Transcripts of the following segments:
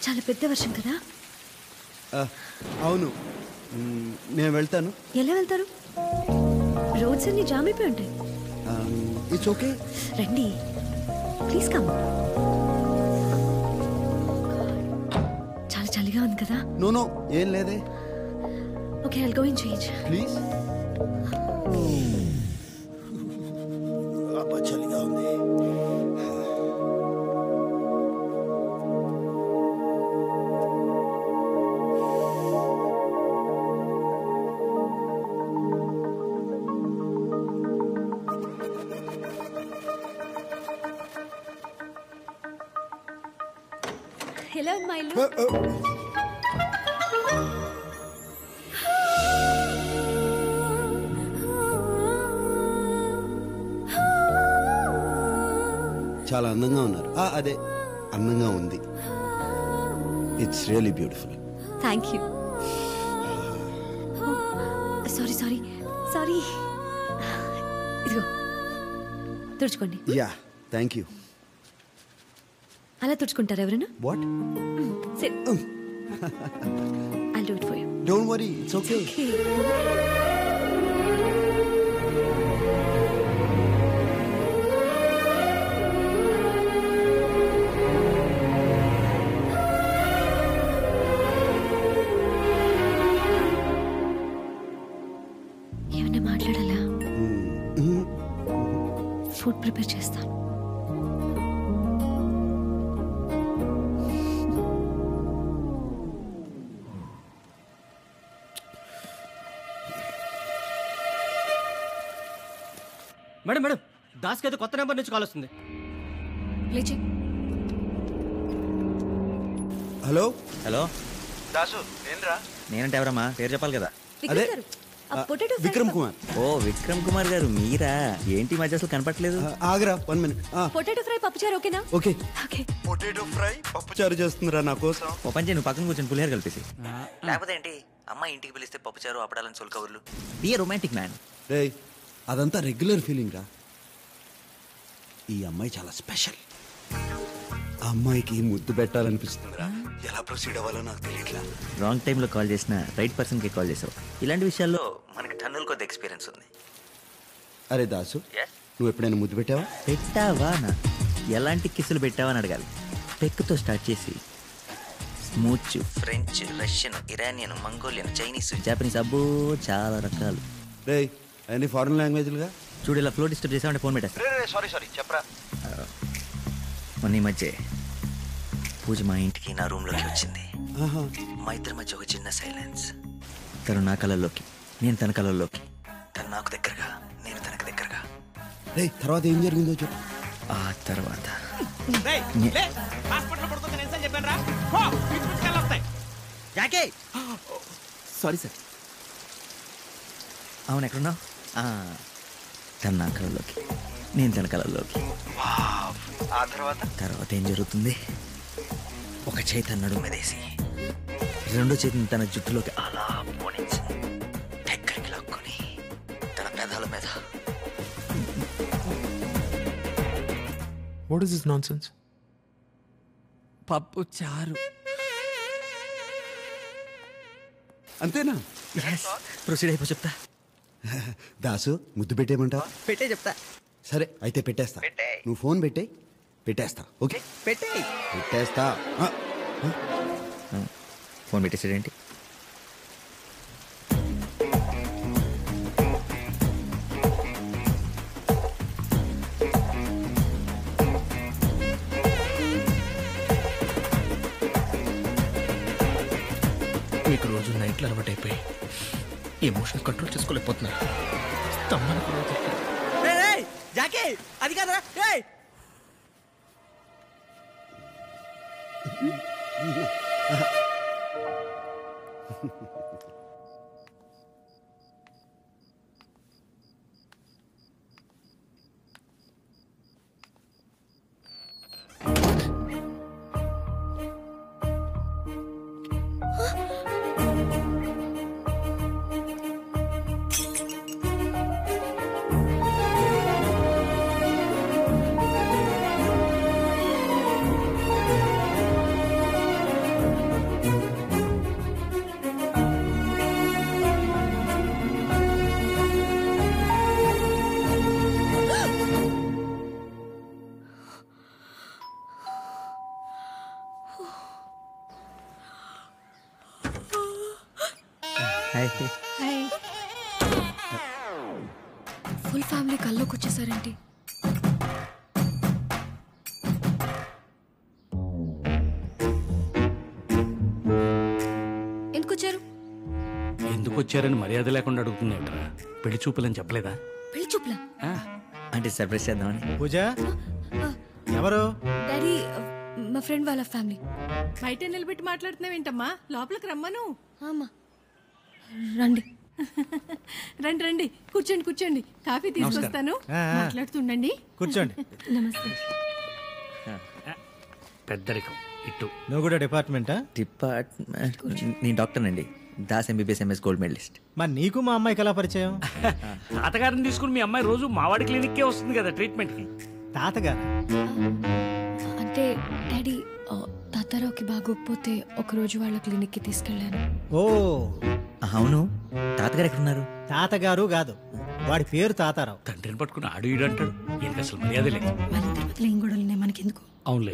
చాలా పెద్ద వర్షం కదా? అవును, నేను వెళ్తాను. ఎలా వెళ్తారు? రోడ్స్ అన్ని జామ్ అయిపోయి ఉంటాయి. ఇట్స్ ఓకే, రండి ప్లీజ్ కమ్. చాలా చలిగా ఉంది కదా? నో నో, ఏం లేదే. Okay, I'll go in change. Please. అబ్బా చలిగా ఉంది. ఎలా ఉంది మా ఇల్లు? చాలా అందంగా ఉన్నారు. అదే అందంగా ఉంది. It's really beautiful. Thank you. Sorry sorry sorry. ఇదిగో తుడుచుకోండి. Yeah thank you. అలా తుడుచుకుంటారు ఎవరైనా? What? Sit. I'll do it for you. Don't worry, it's okay. ఏమన్నా మాట్లాడాలా? ఫుడ్ ప్రిపేర్ చేస్తాను. మేడం మేడం, దాస్కి అయితే కొత్త నెంబర్ నుంచి కాల్ వస్తుంది. లేచి. హలో హలో దాసు, ఏంట్రా? నేనంటే ఎవరమ్మా? పేరు చెప్పాలి కదా. అదే విక్రమ్ కుమార్. ఓ విక్రమ్ కుమార్ గారు మీరా? ఏంటి మధ్య అసలు కనపట్లేదు. ఆగరా 1 minute. పొటాటో ఫ్రై పప్పుచారు ఓకేనా? ఓకే. ఓకే. పొటాటో ఫ్రై పప్పుచారు చేస్తుందిరా నా కోసం. ఓ పని చేయి, నువ్వు పక్కన కూర్చొని పులిహోర కలిపేసి. లేకపోతే ఏంటి, అమ్మాయి ఇంటికి పిలిస్తే పప్పుచారు అప్పడాలని సొల్కవర్లు. Be a romantic man. రేయ్, అదంతా రెగ్యులర్ ఫీలింగ్ రా. ఈ అమ్మాయి చాలా స్పెషల్. ఆ అమ్మాయికి ముద్దు పెట్టాలనిపిస్తుందిరా. ఎలా ప్రొసీడ్ అవ్వాలో నాకు తెలియట్లా. రాంగ్ టైంలో కాల్ చేసినా రైట్ పర్సన్కి కాల్ చేసావు. ఇలాంటి విషయాల్లో మనకి టన్నుల కొద్ది ఎక్స్పీరియన్స్ ఉంది. అరే దాసు, నువ్వు ఎప్పుడైనా ముద్దు పెట్టావా? పెట్టావా నా? ఎలాంటి కిస్సులు పెట్టావా అని అడగాలి. పెక్కుతో స్టార్ట్ చేసి smooch, French, Russian, Iranian, Mongolian, Chinese, Japanese, అబ్బో చాలా రకాలు. రేయ్, అన్ని ఫారెన్ లాంగ్వేజ్లుగా. చూడు, ఇలా ఫ్లో డిస్టర్బ్ చేసామంటే ఫోన్ పెట్టేస్తా. సారీ చెప్పరా. మొన్న ఈ మధ్య పూజ మా ఇంటికి నా రూమ్లోకి వచ్చింది. మా ఇద్దరి మధ్య ఒక చిన్న సైలెన్స్. తను నా కళల్లోకి, నేను తన కళల్లోకి. తను నాకు దగ్గరగా, నేను తనకు దగ్గరగా. రేయ్, తర్వాత ఏం జరిగిందో చెప్పు. ఆ తర్వాత సారీ సార్. అవును, ఎక్కడున్నావు? తను నా కళల్లోకి, నేను తన కళల్లోకి. ఆ తర్వాత ఏం జరుగుతుంది? ఒక చేయి తన నడుము మీదేసి రెండో చేతిని తన జుట్టులోకి అలా పోనించి దగ్గరికి లాక్కొని తన పెదాల మీద. What is this nonsense? పప్పు చారు. అంతేనా? ప్రొసీడ్ అయిపో చెప్తా. దాసు, ముద్దు పెట్టేయమంటావా? పెట్టే చెప్తా. సరే అయితే పెట్టేస్తా. నువ్వు ఫోన్ పెట్టేస్తా. ఓకే, పెట్టేస్తా. ఫోన్ పెట్టేసాడేంటి? మీకు రోజు నైట్లు అలవాటు అయిపోయి ఎమోషన్ కంట్రోల్ చేసుకోలేకపోతున్నారు. అది కాదురా. ఫుల్ ఫ్యామిలీ కల్లోకి వచ్చేసారేంటి? ఎందుకు వచ్చారు? ఎందుకు వచ్చారని మర్యాద లేకుండా అడుగుతుందేంట్రా? పెళ్లి చూపులని చెప్పలేదా? పెళ్లి చూపులా? అంటే సర్ప్రైజ్ చేద్దామని. పూజ ఎవరు? డాడీ మా ఫ్రెండ్ వాళ్ళ ఫ్యామిలీ. బయట నిలబెట్టి మాట్లాడుతున్నావేంటమ్మా? లోపలికి రమ్మను. అమ్మా రండి. రండి రండి, కూర్చోండి కూర్చోండి, కాఫీ తీసుకొస్తాను. మాట్లాడుతుండండి. కూర్చోండి. నమస్తే. పెద్దరికం ఇటు. నువ్వు కూడా డిపార్ట్మెంటా? డిపార్ట్మెంట్ నేను డాక్టర్ అండి. Das MBBS MS gold medalist. మరి నీకు మా అమ్మాయికి ఎలా పరిచయం? తాతగారిని తీసుకుని మీ అమ్మాయి రోజు మావాడి క్లినిక్కే వస్తుంది కదా ట్రీట్మెంట్కి. తాతగారు అంటే డాడీ తాతారావుకి బాగోకపోతే ఒకరోజు వాళ్ళ క్లినిక్కి తీసుకెళ్ళాను. ఓ అవును, తాతగారు ఎక్కడున్నారు? తాతగారు కాదు, వాడి పేరు తాతారావు. తండ్రిని పట్టుకుని ఆడు ఈడు అంటాడు. ఈయనకి అసలు మర్యాద లేదు. వాళ్ళ తిరుపతిలో ఏం గొడవలున్నాయి మనకెందుకు? అవునులే.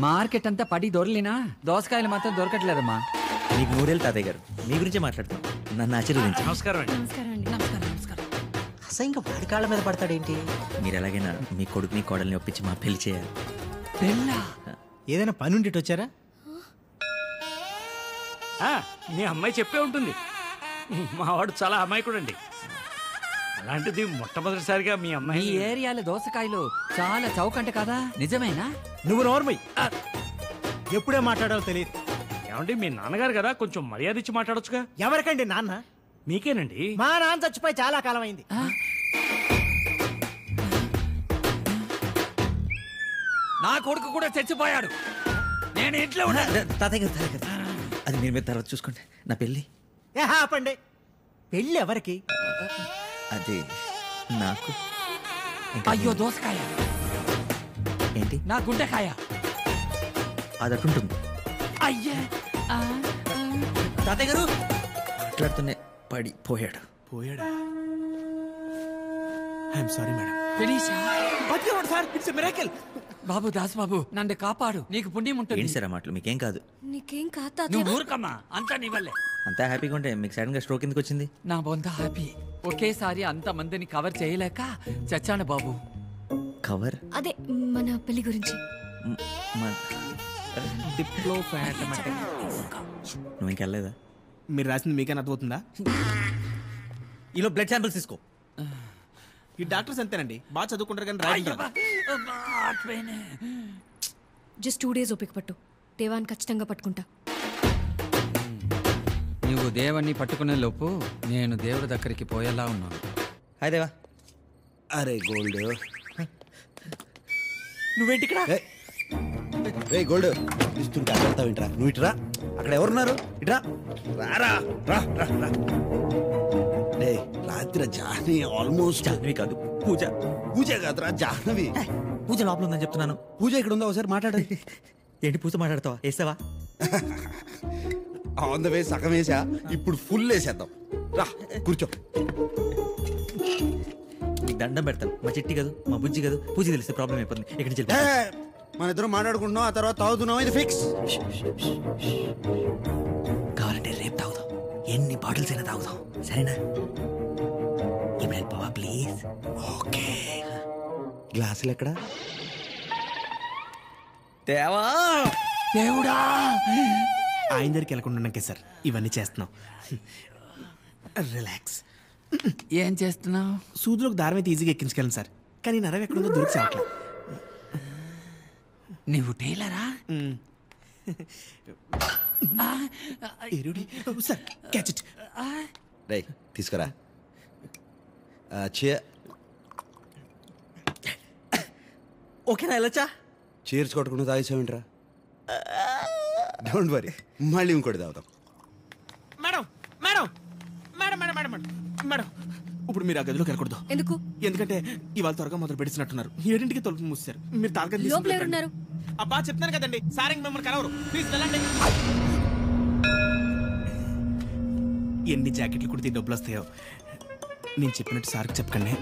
మార్కెట్ అంతా పడి దొరలేనా, దోసకాయలు మాత్రం దొరకట్లేదమ్మా. మీకు 3 ఏళ్ళు తాతయ్య గారు. మీ గురించే మాట్లాడతాం. నన్ను ఆశీర్వదించండి. నమస్కారం అండి. నమస్కారం అండి. నమస్కారం నమస్కారం. అసలు వాడి కాళ్ళ మీద పడతాడేంటి? మీరు ఎలాగైనా మీ కొడుకుని కోడల్ని ఒప్పించి మా పెళ్లి చేయాలి. పెళ్ళా? ఏదైనా పని ఉండి వచ్చారా? మీ అమ్మాయి చెప్పే ఉంటుంది. మావాడు చాలా అమాయకుడు అండి. అలాంటిది మొట్టమొదటిసారిగా మీ మీ అమ్మాయి ఏరియాలో దోసకాయలు చాలా చౌకంట కదా, నిజమేనా? నువ్వు నోర్మై. ఎప్పుడే మాట్లాడాలో తెలియదు. ఏమండి, మీ నాన్నగారు కదా, కొంచెం మర్యాద ఇచ్చి మాట్లాడొచ్చుగా. ఎవరికండి నాన్న? మీకేనండి. మా నాన్న చచ్చిపోయి చాలా కాలం అయింది. నా కొడుకు కూడా చచ్చిపోయాడు. నేను ఇంట్లో ఉన్నా. తాతయ్య గారు అది మీరు మీద తర్వాత చూసుకోండి. నా పెళ్ళి ఆపండి. పెళ్ళి ఎవరికి? అది నాకు. అయ్యో దోసకాయ ఏంటి? నా గుండెకాయ. అది అటుంటుంది. అయ్యే తాతయ్య గారు మాట్లాడుతూనే పడిపోయాడు. పోయాడా? I'm sorry madam. ఫినిషా? బతికేవాడు sir. It's miracle. Babu Das Babu, నన్ను కాపాడు, నీకు పుణ్యం ఉంటుంది. ఏంటి సార్ ఆ మాటలు? మీకేం కాదు. నీకేం కాదు నువ్వు ఊరుకమ్మా, అంతా నీ వల్లే. అంతా హ్యాపీగా ఉంటే మీకు సడన్ గా స్ట్రోక్ ఎందుకు వచ్చింది? నా బొంద హ్యాపీ. ఒకేసారి అంత మందిని కవర్ చేయలేక చచ్చాను బాబు. కవర్? అదే మన పెళ్లి గురించి. నువ్వు ఇంకెళ్ళలేదా? మీరు రాసింది మీకైనా అర్థమవుతుందా? ఈలో బ్లడ్ శాంపిల్స్ తీసుకో. ఈ డాక్టర్స్ అంతేనండి, బాగా చదువుకుంటారు కానీ రాయడం రాదు. జస్ట్ 2 days ఓపిక పట్టు. దేవాన్ని ఖచ్చితంగా పట్టుకుంటా. నువ్వు దేవుణ్ణి పట్టుకునే లోపు నేను దేవుడి దగ్గరికి పోయేలా ఉన్నాను. హాయ్ దేవా. అరే గోల్డ్, నువ్వేంటి ఇక్కడ? రే గోల్డ్, ఇస్తుంటే అక్కడ వింటరా. నువ్వు ఇటురా. అక్కడ ఎవరున్నారు? ఇట్రా. రారా రా రా రా. రే రాత్రి జాహ్నవి ఆల్మోస్ట్. జాహ్నవి కాదు, పూజ. పూజ కాదురా, జాహ్నవి. పూజ లోపల ఉందని చెప్తున్నాను. పూజ ఇక్కడ ఉందా? ఒకసారి మాట్లాడు. ఏంటి పూజ మాట్లాడతావా? వేస్తావా? ఆన్ ద వే సగం వేసా, ఇప్పుడు ఫుల్ వేసేద్దాం. రా కూర్చో. నీకు దండం పెడతాను. మా చిట్టి కాదు, మా బుజ్జి కాదు. పూజ తెలిస్తే ప్రాబ్లం అయిపోతుంది. ఎక్కడి నుంచి ఏ, మన ఇద్దరం మాట్లాడుకుంటున్నాం, ఆ తర్వాత తాగుతున్నాం. ఇది ఫిక్స్. కావాలంటే రేపు తాగుదాం. ఎన్ని బాటిల్స్ అయినా తాగుదాం, సరేనా? ఇప్పుడు వెళ్ళిపోవా ప్లీజ్? ఓకే. గ్లాసులు ఎక్కడ? దేవా దేవుడా, ఆయన దగ్గరికి వెళ్ళకుండా సార్ ఇవన్నీ చేస్తున్నాం. రిలాక్స్. ఏం చేస్తున్నావు? సూదులోకి దారం అయితే ఈజీగా ఎక్కించగలను సార్, కానీ నరం ఎక్కడుందో దొరికి సావట్లేదు. నువ్వు టైలరా? Sir catch it. రే తీసుకురా. ఓకేనా? వెళ్ళొచ్చా? చీర్స్ కొట్టకుండా తాగేసావేంట్రా? డోంట్ వరీ, మళ్ళీ ఇంకోటి తాగుతాం. Madam madam madam madam madam madam, ఇప్పుడు మీరు ఆ గదిలోకి వెళ్ళకూడదు. ఎందుకు? ఎందుకంటే ఇవాళ త్వరగా మొదలు పెడుతున్నట్టున్నారు. 7కి తలుపు మూసారు. మీరు తారకం లోపల ఎవరున్నారు? అబ్బా చెప్తాను కదండి, సార్ మిమ్మల్ని కలవరు. ప్లీజ్ వెళ్ళండి. ఎన్ని జాకెట్లు కుడితే డబ్బులు వస్తాయో. నేను చెప్పినట్టు సార్కి చెప్పకండి.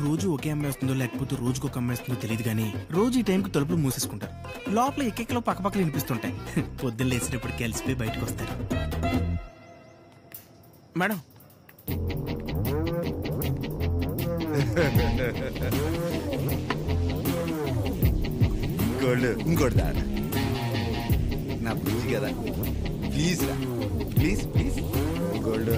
రోజు ఒకే అమ్మాయి వస్తుందో లేకపోతే రోజుకు ఒక అమ్మాయి వస్తుందో తెలియదు కానీ రోజు ఈ టైంకి తలుపులు మూసేసుకుంటారు. లోపల ఎక్కెక్కలో పక్కపక్కలు వినిపిస్తుంటాయి. పొద్దున్న లేచినప్పుడు కలిసిపోయి బయటకు వస్తారు. మేడం ఇంకోటి దా నా బుద్ధి కదా, ప్లీజ్ రా, ప్లీజ్ ప్లీజ్. గోల్డ్